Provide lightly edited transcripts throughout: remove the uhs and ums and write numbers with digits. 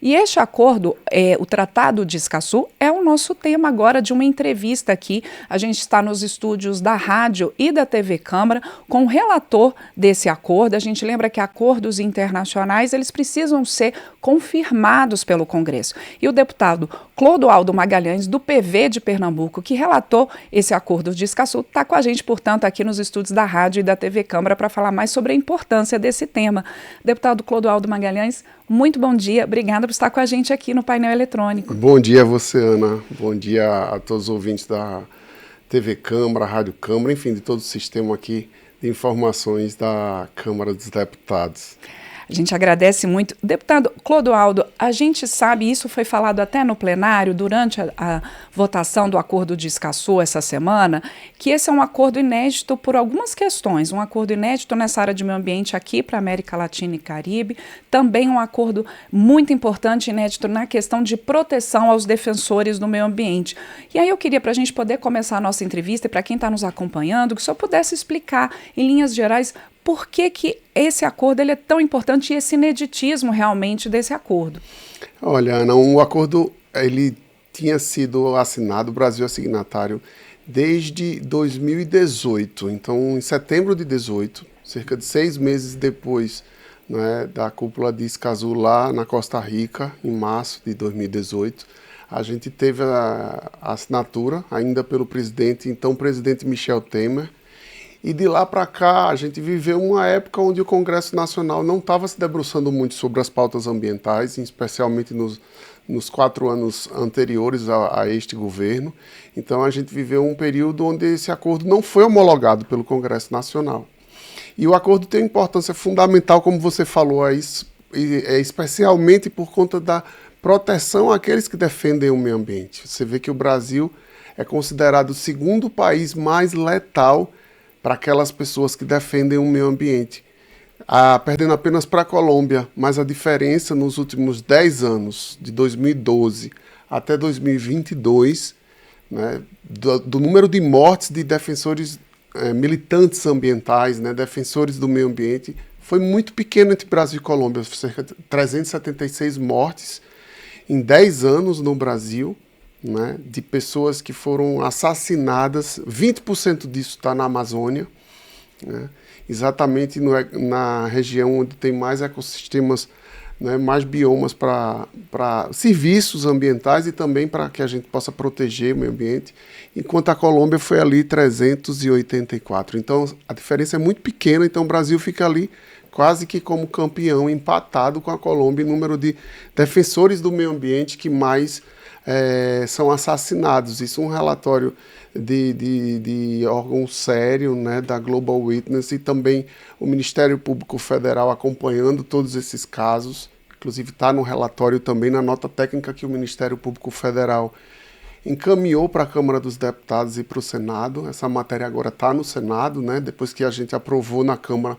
E este acordo, o Tratado de Escazú, é o nosso tema agora de uma entrevista aqui. A gente está nos estúdios da rádio e da TV Câmara com o relator desse acordo. A gente lembra que acordos internacionais, eles precisam ser confirmados pelo Congresso. E o deputado Clodoaldo Magalhães, do PV de Pernambuco, que relatou esse acordo de Escazú, está com a gente, portanto, aqui nos estúdios da rádio e da TV Câmara para falar mais sobre a importância desse tema. Deputado Clodoaldo Magalhães, muito bom dia. Obrigada por estar com a gente aqui no painel eletrônico. Bom dia a você, Ana. Bom dia a todos os ouvintes da TV Câmara, Rádio Câmara, enfim, de todo o sistema aqui de informações da Câmara dos Deputados. A gente agradece muito. Deputado Clodoaldo, a gente sabe, isso foi falado até no plenário, durante a votação do acordo de Escazú essa semana, que esse é um acordo inédito por algumas questões. Um acordo inédito nessa área de meio ambiente aqui para a América Latina e Caribe. Também um acordo muito importante, inédito na questão de proteção aos defensores do meio ambiente. E aí eu queria, para a gente poder começar a nossa entrevista, e para quem está nos acompanhando, que o senhor pudesse explicar, em linhas gerais, por que esse acordo ele é tão importante e esse ineditismo realmente desse acordo? Olha, Ana, o acordo ele tinha sido assinado, o Brasil é signatário, desde 2018. Então, em setembro de 2018, cerca de 6 meses depois, né, da cúpula de Escazú lá na Costa Rica, em março de 2018, a gente teve a assinatura ainda pelo então presidente Michel Temer. E de lá para cá, a gente viveu uma época onde o Congresso Nacional não estava se debruçando muito sobre as pautas ambientais, especialmente nos 4 anos anteriores a este governo. Então, a gente viveu um período onde esse acordo não foi homologado pelo Congresso Nacional. E o acordo tem importância fundamental, como você falou, especialmente por conta da proteção àqueles que defendem o meio ambiente. Você vê que o Brasil é considerado o segundo país mais letal para aquelas pessoas que defendem o meio ambiente, perdendo apenas para a Colômbia, mas a diferença nos últimos 10 anos, de 2012 até 2022, né, do número de mortes de defensores, militantes ambientais, né, defensores do meio ambiente, foi muito pequeno entre Brasil e Colômbia, cerca de 376 mortes em 10 anos no Brasil, né, de pessoas que foram assassinadas. 20% disso está na Amazônia, né, exatamente na região onde tem mais ecossistemas, né, mais biomas para serviços ambientais e também para que a gente possa proteger o meio ambiente, enquanto a Colômbia foi ali 384. Então a diferença é muito pequena, então o Brasil fica ali quase que como campeão, empatado com a Colômbia em número de defensores do meio ambiente que mais são assassinados. Isso é um relatório de órgão sério, né, da Global Witness, e também o Ministério Público Federal acompanhando todos esses casos. Inclusive está no relatório também, na nota técnica que o Ministério Público Federal encaminhou para a Câmara dos Deputados e para o Senado. Essa matéria agora está no Senado, né, depois que a gente aprovou na Câmara,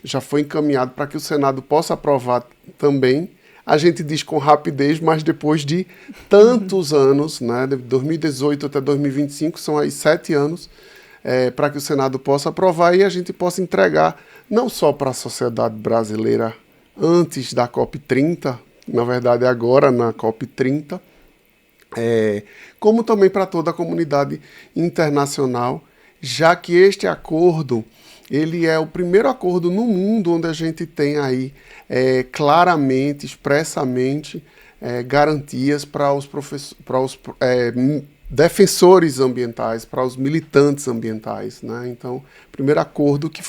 já foi encaminhado para que o Senado possa aprovar também. A gente diz com rapidez, mas depois de tantos anos, né, de 2018 até 2025, são aí 7 anos, para que o Senado possa aprovar e a gente possa entregar, não só para a sociedade brasileira antes da COP30, na verdade agora na COP30, como também para toda a comunidade internacional, já que este acordo ele é o primeiro acordo no mundo onde a gente tem aí claramente, expressamente, garantias para os defensores ambientais, para os militantes ambientais, né? Então, primeiro acordo que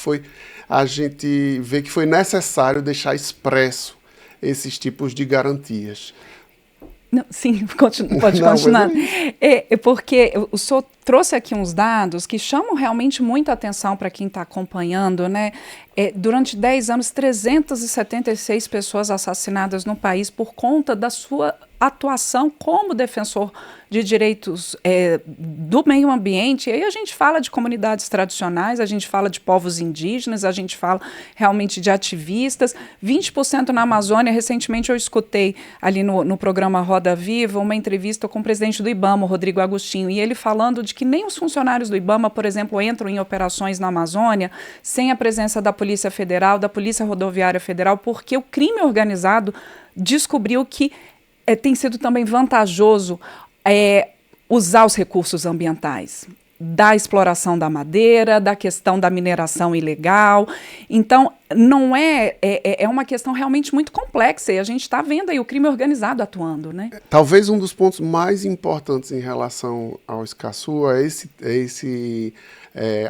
a gente vê que foi necessário deixar expresso esses tipos de garantias. Não, sim, pode continuar. Porque o senhor trouxe aqui uns dados que chamam realmente muita atenção para quem está acompanhando, né? Durante 10 anos, 376 pessoas assassinadas no país por conta da sua atuação como defensor de direitos do meio ambiente. E aí a gente fala de comunidades tradicionais, a gente fala de povos indígenas, a gente fala realmente de ativistas. 20% na Amazônia. Recentemente eu escutei ali no programa Roda Viva uma entrevista com o presidente do IBAMA, o Rodrigo Agostinho, e ele falando de que nem os funcionários do IBAMA, por exemplo, entram em operações na Amazônia sem a presença da Polícia Federal, da Polícia Rodoviária Federal, porque o crime organizado descobriu que tem sido também vantajoso usar os recursos ambientais, da exploração da madeira, da questão da mineração ilegal. Então, não é uma questão realmente muito complexa, e a gente está vendo aí o crime organizado atuando, né? Talvez um dos pontos mais importantes em relação ao Escazú é esse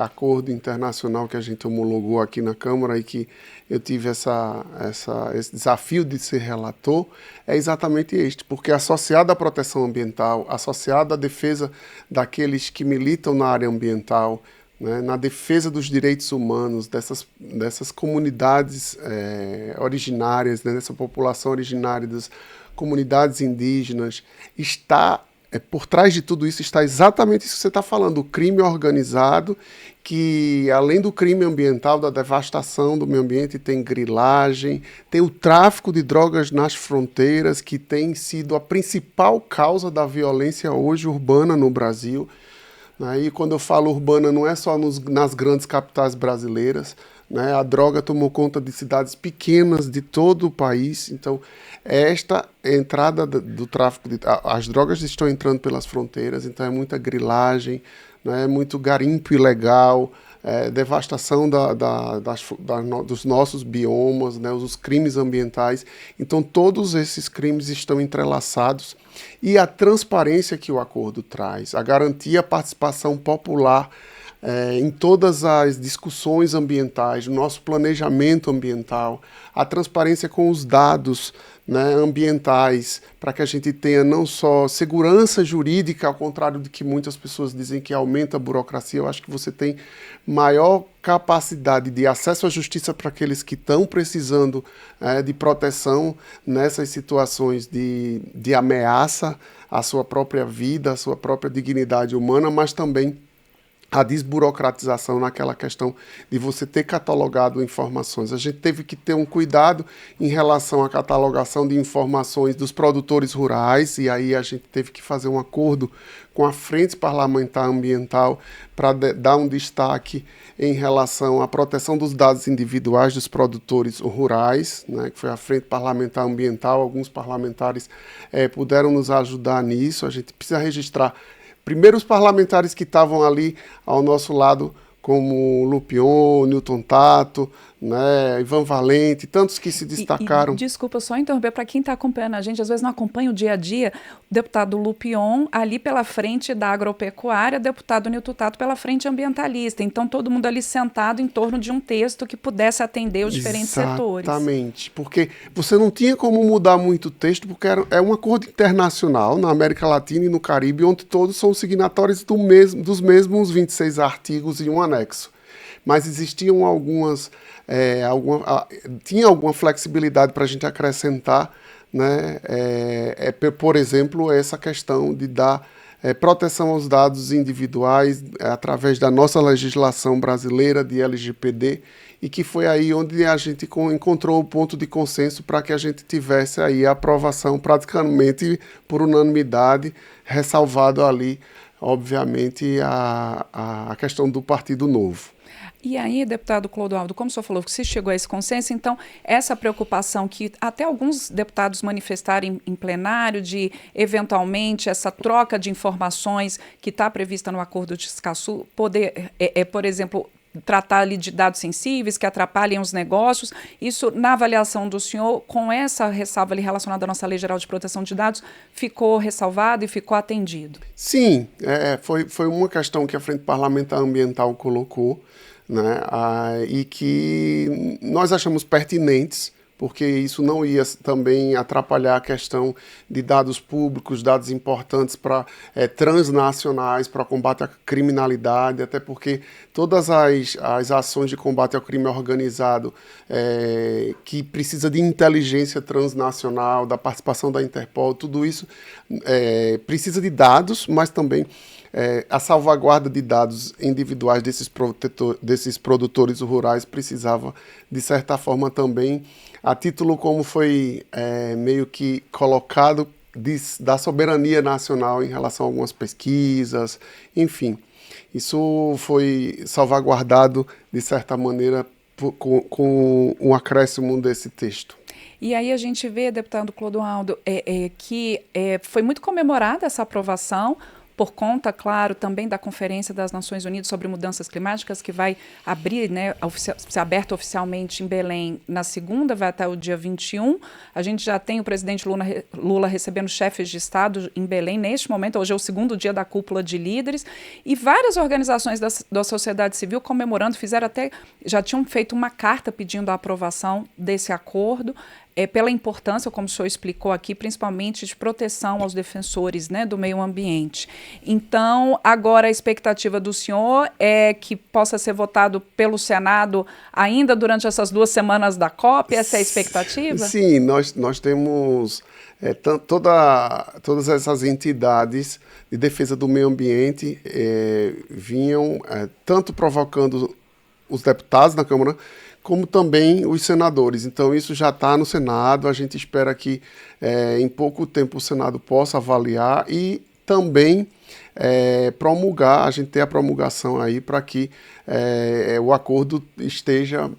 acordo internacional que a gente homologou aqui na Câmara e que eu tive esse desafio de ser relator, é exatamente este, porque associado à proteção ambiental, associado à defesa daqueles que militam na área ambiental, né, na defesa dos direitos humanos, dessas comunidades originárias, né, dessa população originária, das comunidades indígenas, por trás de tudo isso está exatamente isso que você está falando, o crime organizado, que além do crime ambiental, da devastação do meio ambiente, tem grilagem, tem o tráfico de drogas nas fronteiras, que tem sido a principal causa da violência hoje urbana no Brasil. E quando eu falo urbana, não é só nas grandes capitais brasileiras, né? A droga tomou conta de cidades pequenas de todo o país. Então, esta entrada do tráfico, as drogas estão entrando pelas fronteiras, então é muita grilagem, né? Muito garimpo ilegal, devastação dos nossos biomas, né? Os crimes ambientais. Então, todos esses crimes estão entrelaçados. E a transparência que o acordo traz, a garantia, a participação popular em todas as discussões ambientais, no nosso planejamento ambiental, a transparência com os dados, né, ambientais, para que a gente tenha não só segurança jurídica, ao contrário de que muitas pessoas dizem que aumenta a burocracia. Eu acho que você tem maior capacidade de acesso à justiça para aqueles que estão precisando de proteção nessas situações de ameaça à sua própria vida, à sua própria dignidade humana, mas também a desburocratização naquela questão de você ter catalogado informações. A gente teve que ter um cuidado em relação à catalogação de informações dos produtores rurais, e aí a gente teve que fazer um acordo com a Frente Parlamentar Ambiental para dar um destaque em relação à proteção dos dados individuais dos produtores rurais, né, que foi a Frente Parlamentar Ambiental. Alguns parlamentares puderam nos ajudar nisso. A gente precisa registrar primeiro os parlamentares que estavam ali ao nosso lado, como Lupion, Newton Tato, né, Ivan Valente, tantos que se destacaram. Desculpa só interromper, para quem está acompanhando a gente, às vezes não acompanha o dia a dia, o deputado Lupion ali pela frente da agropecuária, o deputado Newton Tato pela frente ambientalista. Então todo mundo ali sentado em torno de um texto que pudesse atender os diferentes setores. Exatamente, porque você não tinha como mudar muito o texto, porque é um acordo internacional na América Latina e no Caribe, onde todos são signatários dos mesmos 26 artigos e um anexo. Mas existiam tinha alguma flexibilidade para a gente acrescentar, né? Por exemplo, essa questão de dar proteção aos dados individuais através da nossa legislação brasileira de LGPD, e que foi aí onde a gente encontrou o ponto de consenso para que a gente tivesse aí a aprovação praticamente por unanimidade, ressalvado ali, obviamente, a questão do Partido Novo. E aí, deputado Clodoaldo, como o senhor falou que se chegou a esse consenso, então essa preocupação que até alguns deputados manifestaram em plenário de, eventualmente, essa troca de informações que está prevista no Acordo de Escazú, poder, por exemplo, tratar ali de dados sensíveis que atrapalhem os negócios, isso, na avaliação do senhor, com essa ressalva ali relacionada à nossa Lei Geral de Proteção de Dados, ficou ressalvado e ficou atendido? Sim, foi uma questão que a Frente Parlamentar Ambiental colocou, né, e que nós achamos pertinentes, porque isso não ia também atrapalhar a questão de dados públicos, dados importantes transnacionais para o combate à criminalidade, até porque todas as ações de combate ao crime organizado que precisa de inteligência transnacional, da participação da Interpol, tudo isso precisa de dados, mas também a salvaguarda de dados individuais desses produtores rurais precisava, de certa forma, também, a título como foi meio que colocado da soberania nacional em relação a algumas pesquisas, enfim. Isso foi salvaguardado, de certa maneira, com um acréscimo desse texto. E aí a gente vê, deputado Clodoaldo, que foi muito comemorada essa aprovação, por conta, claro, também da Conferência das Nações Unidas sobre Mudanças Climáticas, que vai abrir, né, ser aberta oficialmente em Belém na segunda, vai até o dia 21. A gente já tem o presidente Lula recebendo chefes de Estado em Belém neste momento, hoje é o segundo dia da cúpula de líderes, e várias organizações da sociedade civil comemorando, já tinham feito uma carta pedindo a aprovação desse acordo, pela importância, como o senhor explicou aqui, principalmente de proteção aos defensores, né, do meio ambiente. Então, agora a expectativa do senhor é que possa ser votado pelo Senado ainda durante essas 2 semanas da COP? Essa é a expectativa? Sim, nós temos todas essas entidades de defesa do meio ambiente vinham tanto provocando os deputados na Câmara, como também os senadores. Então, isso já está no Senado, a gente espera que em pouco tempo o Senado possa avaliar e também promulgar, a gente ter a promulgação aí para que o acordo esteja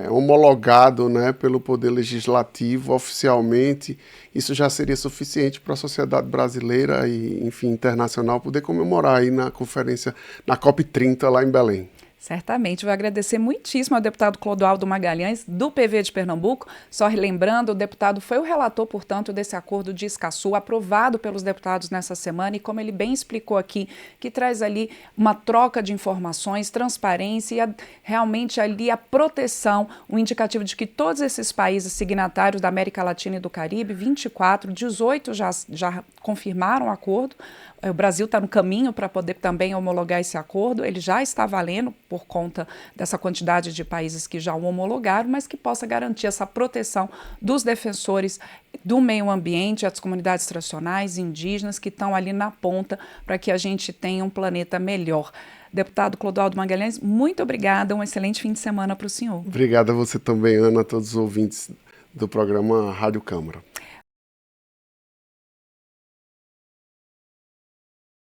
homologado, né, pelo Poder Legislativo oficialmente. Isso já seria suficiente para a sociedade brasileira e, enfim, internacional poder comemorar aí na conferência, na COP30 lá em Belém. Certamente, vou agradecer muitíssimo ao deputado Clodoaldo Magalhães, do PV de Pernambuco. Só lembrando, o deputado foi o relator, portanto, desse acordo de Escazú, aprovado pelos deputados nessa semana, e como ele bem explicou aqui, que traz ali uma troca de informações, transparência e realmente ali a proteção, um indicativo de que todos esses países signatários da América Latina e do Caribe, 24, 18 já confirmaram o acordo. O Brasil está no caminho para poder também homologar esse acordo, ele já está valendo por conta dessa quantidade de países que já o homologaram, mas que possa garantir essa proteção dos defensores do meio ambiente, as comunidades tradicionais, indígenas, que estão ali na ponta para que a gente tenha um planeta melhor. Deputado Clodoaldo Magalhães, muito obrigada, um excelente fim de semana para o senhor. Obrigado a você também, Ana, a todos os ouvintes do programa Rádio Câmara.